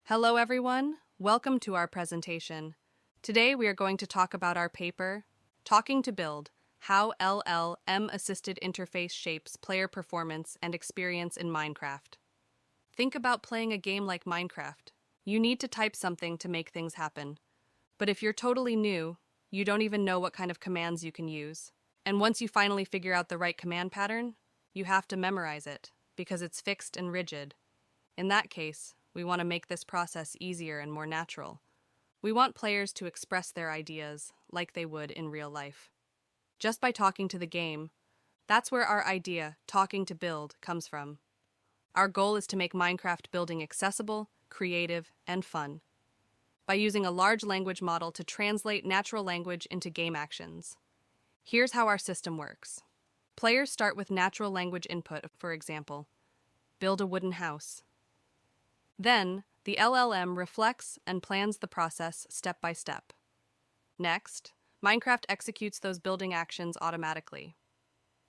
Hello everyone, welcome to our presentation. Today we are going to talk about our paper, Talking to Build, How LLM-Assisted Interface Shapes Player Performance and Experience in Minecraft. Think about playing a game like Minecraft. You need to type something to make things happen. But if you're totally new, you don't even know what kind of commands you can use. And once you finally figure out the right command pattern, you have to memorize it, because it's fixed and rigid. In that case, we want to make this process easier and more natural. We want players to express their ideas like they would in real life. Just by talking to the game, that's where our idea, Talking to Build, comes from. Our goal is to make Minecraft building accessible, creative, and fun, by using a large language model to translate natural language into game actions. Here's how our system works. Players start with natural language input, for example, build a wooden house. Then, the LLM reflects and plans the process step by step. Next, Minecraft executes those building actions automatically.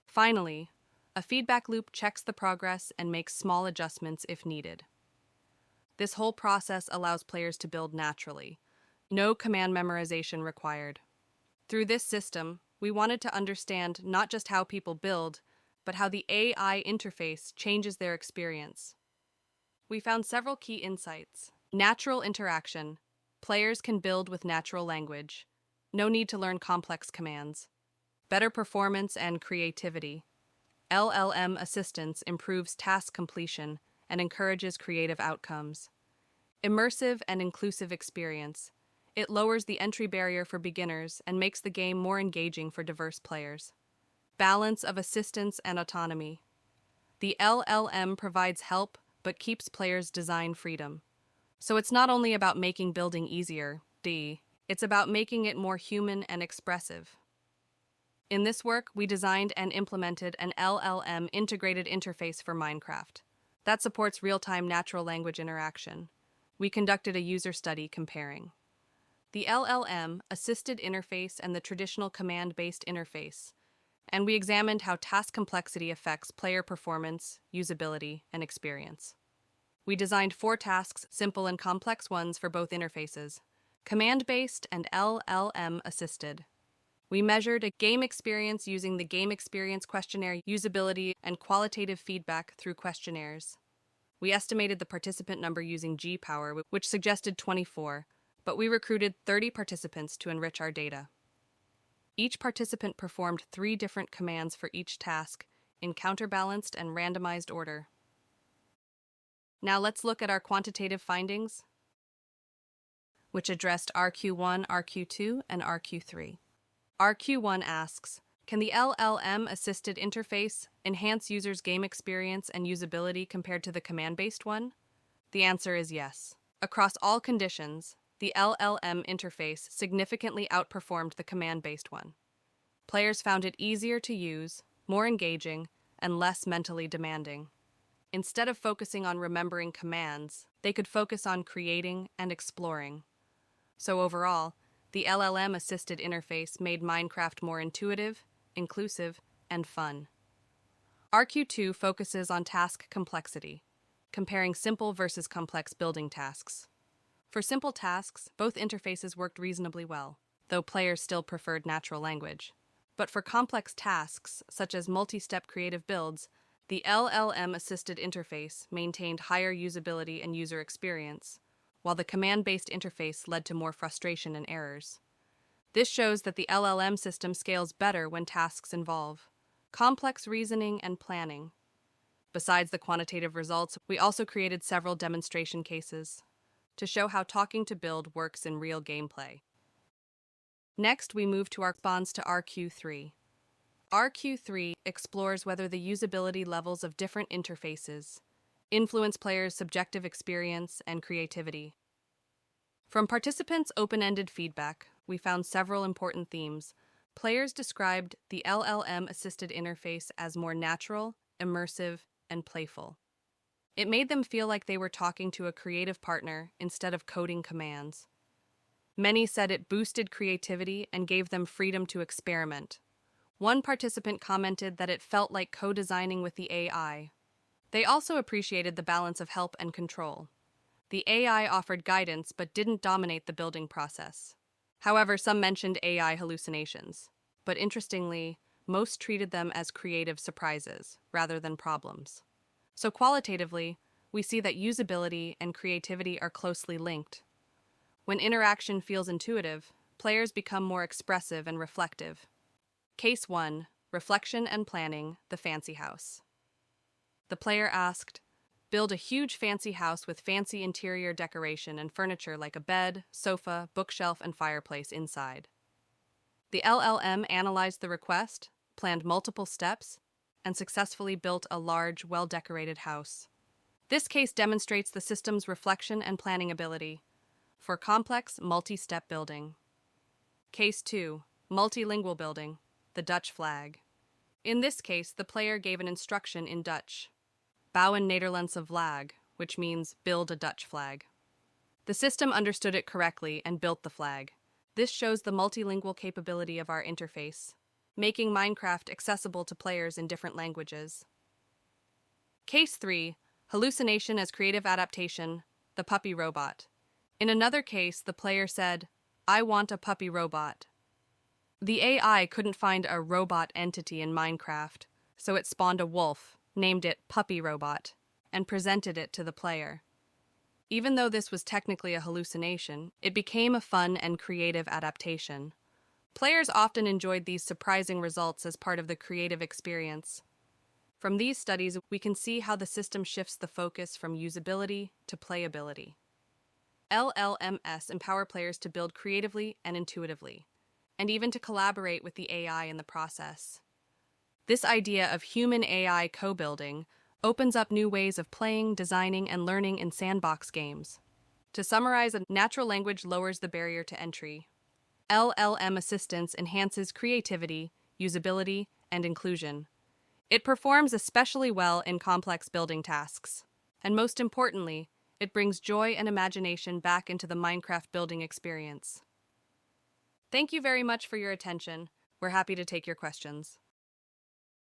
Finally, a feedback loop checks the progress and makes small adjustments if needed. This whole process allows players to build naturally. No command memorization required. Through this system, we wanted to understand not just how people build, but how the AI interface changes their experience. We found several key insights. Natural interaction. Players can build with natural language. No need to learn complex commands. Better performance and creativity. LLM assistance improves task completion and encourages creative outcomes. Immersive and inclusive experience. It lowers the entry barrier for beginners and makes the game more engaging for diverse players. Balance of assistance and autonomy. The LLM provides help but keeps players' design freedom. So it's not only about making building easier, it's about making it more human and expressive. In this work, we designed and implemented an LLM integrated interface for Minecraft that supports real-time natural language interaction. We conducted a user study comparing the LLM-assisted interface and the traditional command-based interface, and we examined how task complexity affects player performance, usability, and experience. We designed 4 tasks, simple and complex ones for both interfaces, command-based and LLM-assisted. We measured a game experience using the Game Experience Questionnaire, usability, and qualitative feedback through questionnaires. We estimated the participant number using G-Power, which suggested 24, but we recruited 30 participants to enrich our data. Each participant performed 3 different commands for each task in counterbalanced and randomized order. Now let's look at our quantitative findings, which addressed RQ1, RQ2, and RQ3. RQ1 asks, can the LLM-assisted interface enhance users' game experience and usability compared to the command-based one? The answer is yes. Across all conditions, the LLM interface significantly outperformed the command-based one. Players found it easier to use, more engaging, and less mentally demanding. Instead of focusing on remembering commands, they could focus on creating and exploring. So overall, the LLM-assisted interface made Minecraft more intuitive, inclusive, and fun. RQ2 focuses on task complexity, comparing simple versus complex building tasks. For simple tasks, both interfaces worked reasonably well, though players still preferred natural language. But for complex tasks, such as multi-step creative builds, the LLM-assisted interface maintained higher usability and user experience, while the command-based interface led to more frustration and errors. This shows that the LLM system scales better when tasks involve complex reasoning and planning. Besides the quantitative results, we also created several demonstration cases to show how Talking to Build works in real gameplay. Next, we move to our response to RQ3. RQ3 explores whether the usability levels of different interfaces influence players' subjective experience and creativity. From participants' open-ended feedback, we found several important themes. Players described the LLM-assisted interface as more natural, immersive, and playful. It made them feel like they were talking to a creative partner instead of coding commands. Many said it boosted creativity and gave them freedom to experiment. One participant commented that it felt like co-designing with the AI. They also appreciated the balance of help and control. The AI offered guidance but didn't dominate the building process. However, some mentioned AI hallucinations, but interestingly, most treated them as creative surprises rather than problems. So qualitatively, we see that usability and creativity are closely linked. When interaction feels intuitive, players become more expressive and reflective. Case 1. Reflection and Planning, the Fancy House. The player asked, build a huge fancy house with fancy interior decoration and furniture like a bed, sofa, bookshelf, and fireplace inside. The LLM analyzed the request, planned multiple steps, and successfully built a large, well-decorated house. This case demonstrates the system's reflection and planning ability for complex, multi-step building. Case 2. Multilingual building, the Dutch flag. In this case, the player gave an instruction in Dutch. Bouw een Nederlandse vlag, which means build a Dutch flag. The system understood it correctly and built the flag. This shows the multilingual capability of our interface, making Minecraft accessible to players in different languages. Case 3. Hallucination as creative adaptation, the puppy robot. In another case, the player said, I want a puppy robot. The AI couldn't find a robot entity in Minecraft, so it spawned a wolf, named it Puppy Robot, and presented it to the player. Even though this was technically a hallucination, it became a fun and creative adaptation. Players often enjoyed these surprising results as part of the creative experience. From these studies, we can see how the system shifts the focus from usability to playability. LLMs empower players to build creatively and intuitively, and even to collaborate with the AI in the process. This idea of human-AI co-building opens up new ways of playing, designing, and learning in sandbox games. To summarize, a natural language lowers the barrier to entry. LLM assistance enhances creativity, usability, and inclusion. It performs especially well in complex building tasks. And most importantly, it brings joy and imagination back into the Minecraft building experience. Thank you very much for your attention. We're happy to take your questions.